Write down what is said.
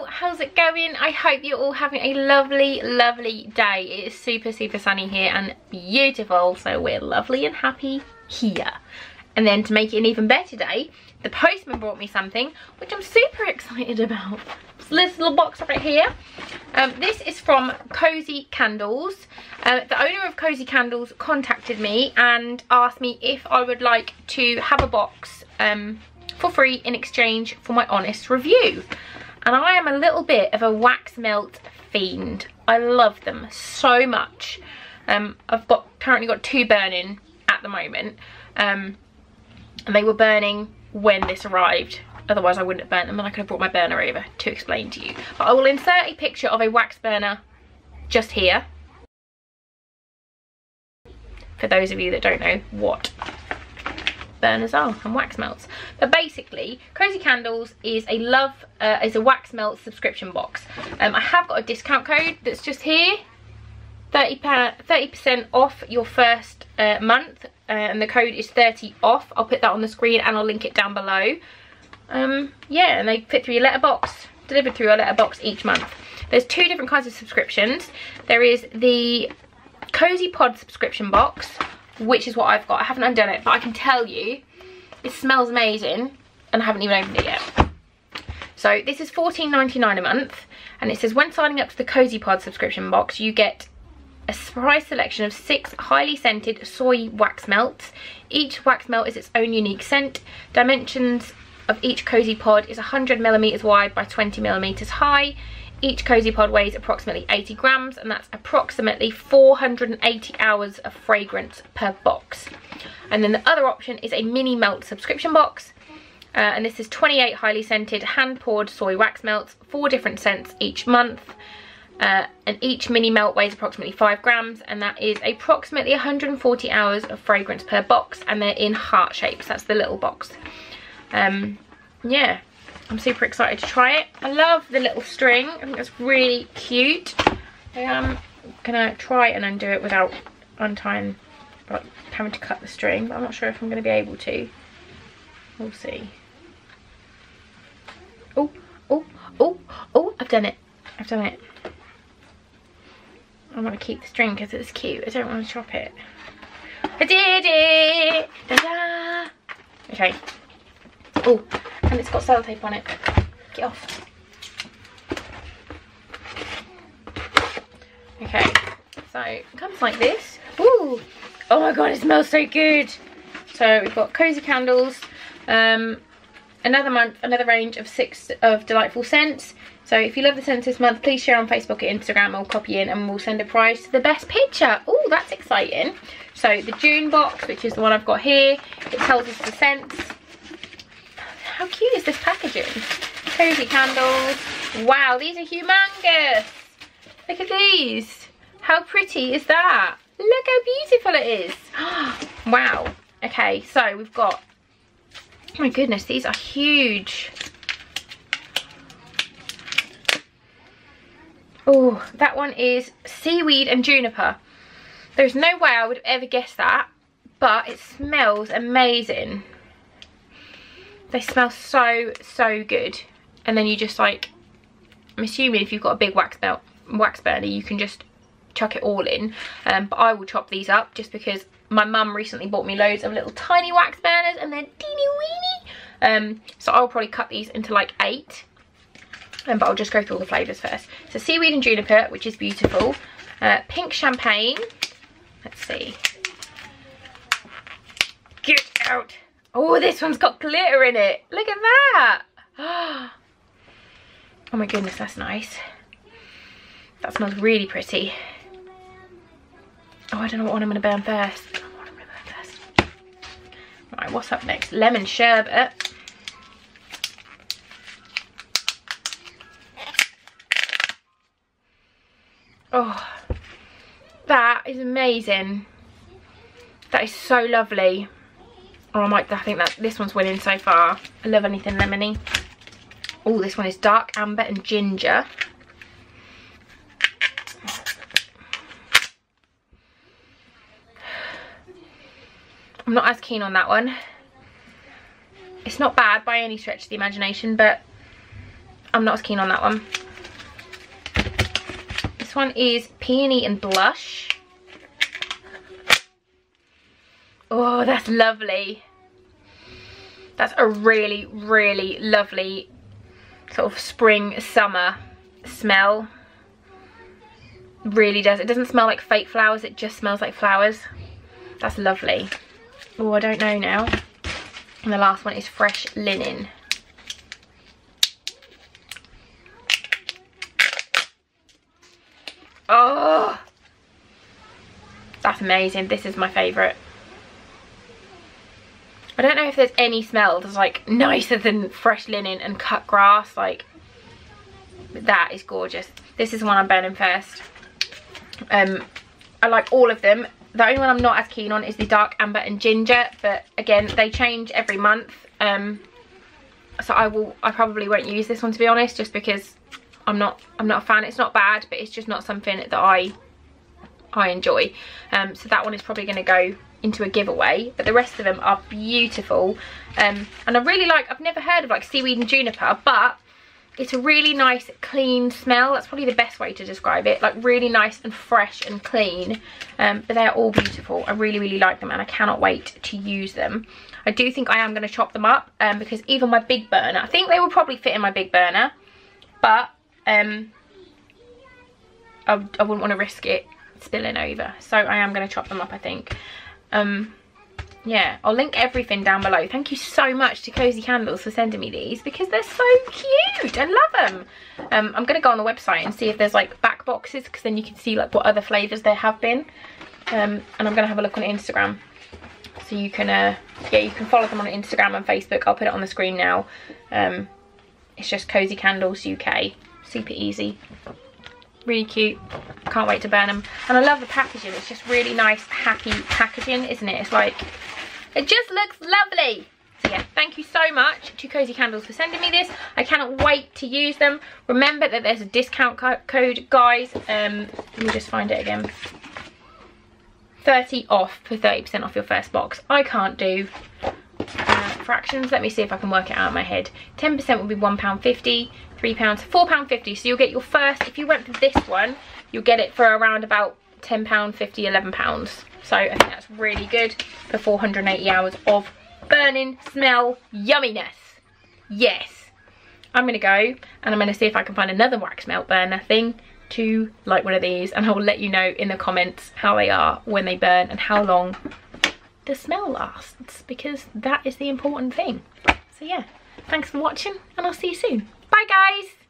channel. How's it going? I hope you're all having a lovely day. It is super sunny here and beautiful, so we're lovely and happy here. And then to make it an even better day, the postman brought me something which I'm super excited about. This little box right here. This is from Cosy Candles. The owner of Cosy Candles contacted me and asked me if I would like to have a box for free in exchange for my honest review. And I am a little bit of a wax melt fiend. I love them so much. I've currently got 2 burning at the moment. And they were burning when this arrived. Otherwise I wouldn't have burnt them, and I could have brought my burner over to explain to you. But I will insert a picture of a wax burner just here, for those of you that don't know what burners are and wax melts. But basically, Cosy Candles is a wax melt subscription box. I have got a discount code that's just here, 30% off your first month, and the code is 30 off. I'll put that on the screen and I'll link it down below. Yeah, and they fit through your letterbox, delivered through your letterbox each month. There's 2 different kinds of subscriptions. There is the Cozy Pod subscription box, which is what I've got. I haven't undone it, but I can tell you it smells amazing, and I haven't even opened it yet. So this is $14.99 a month, and it says when signing up to the Cozy Pod subscription box, you get a surprise selection of 6 highly scented soy wax melts. Each wax melt is its own unique scent. Dimensions of each Cozy Pod is 100mm wide by 20mm high. Each Cozy Pod weighs approximately 80 grams, and that's approximately 480 hours of fragrance per box. And then the other option is a mini melt subscription box, and this is 28 highly scented hand poured soy wax melts, 4 different scents each month. And each mini melt weighs approximately 5 grams, and that is approximately 140 hours of fragrance per box, and they're in heart shapes. That's the little box. Yeah, I'm super excited to try it. I love the little string. I think that's really cute. I am gonna try and undo it without untying, like having to cut the string, but I'm not sure if I'm gonna be able to. We'll see. Oh, I've done it. I want to keep the string because it's cute. I don't want to chop it. I did it! Ta-da! Okay. Oh, and it's got sellotape on it. Get off. Okay, so it comes like this. Ooh! Oh my god, it smells so good! So we've got Cosy Candles. Another month, another range of 6 of delightful scents. So if you love the scents this month, please share on Facebook or Instagram, or copy in, and we'll send a prize to the best picture. Oh, that's exciting. So the June box, which is the one I've got here, it tells us the scents. How cute is this packaging? Cosy Candles. Wow, these are humongous. Look at these. How pretty is that? Look how beautiful it is. Wow. Okay, so we've got, oh my goodness, these are huge. Oh, that one is seaweed and juniper. There's no way I would have ever guessed that, but it smells amazing. They smell so good. And then you just, like, I'm assuming if you've got a big wax burner, you can just chuck it all in. But I will chop these up just because my mum recently bought me loads of little tiny wax burners, and they're teeny weeny. So I'll probably cut these into like 8. But I'll just go through all the flavours first. So seaweed and juniper, which is beautiful. Pink champagne. Let's see. Get out. Oh, this one's got glitter in it. Look at that. Oh my goodness, that's nice. That smells really pretty. Oh, I don't know what one I'm going to burn first. Right, what's up next? Lemon sherbet. Oh, that is amazing. That is so lovely. Oh, I think that this one's winning so far. I love anything lemony. Oh, this one is dark amber and ginger. I'm not as keen on that one. It's not bad by any stretch of the imagination, but I'm not as keen on that one. This one is Peony and Blush. Oh, that's lovely. That's a really, really lovely sort of spring, summer smell. Really does. It doesn't smell like fake flowers, it just smells like flowers. That's lovely. Oh, I don't know now. And the last one is Fresh Linen. Oh, that's amazing. This is my favourite. I don't know if there's any smell that's like nicer than Fresh Linen and Cut Grass. Like, that is gorgeous. This is the one I'm burning first. I like all of them. The only one I'm not as keen on is the Dark Amber and Ginger, but again, they change every month. So I probably won't use this one, to be honest, just because I'm not a fan. It's not bad, but it's just not something that I enjoy. So that one is probably going to go into a giveaway, but the rest of them are beautiful. And I really like, I've never heard of like seaweed and juniper, but it's a really nice clean smell. That's probably the best way to describe it. Like really nice and fresh and clean. But they're all beautiful. I really, really like them and I cannot wait to use them. I do think I am going to chop them up because even my big burner, I think they will probably fit in my big burner, but I wouldn't want to risk it spilling over. So I am going to chop them up, I think. Yeah, I'll link everything down below. Thank you so much to Cosy Candles for sending me these because they're so cute. I love them. I'm going to go on the website and see if there's like back boxes, because then you can see like what other flavours there have been. And I'm going to have a look on Instagram. So you can, yeah, you can follow them on Instagram and Facebook. I'll put it on the screen now. It's just Cosy Candles UK. Super easy. Really cute. Can't wait to burn them. And I love the packaging. It's just really nice, happy packaging, isn't it? It's like, it just looks lovely. So yeah, thank you so much to Cosy Candles for sending me this. I cannot wait to use them. Remember that there's a discount code, guys. Let me just find it again. 30 off for 30% off your first box. I can't do fractions. Let me see if I can work it out in my head. 10% will be £1.50. £3, £4.50. So you'll get your first, if you went for this one, you'll get it for around about £10, £50, £11. So I think that's really good for 480 hours of burning smell yumminess. Yes. I'm going to go and I'm going to see if I can find another wax melt burner thing to like one of these, and I will let you know in the comments how they are when they burn and how long the smell lasts, because that is the important thing. So yeah, thanks for watching and I'll see you soon. Bye guys!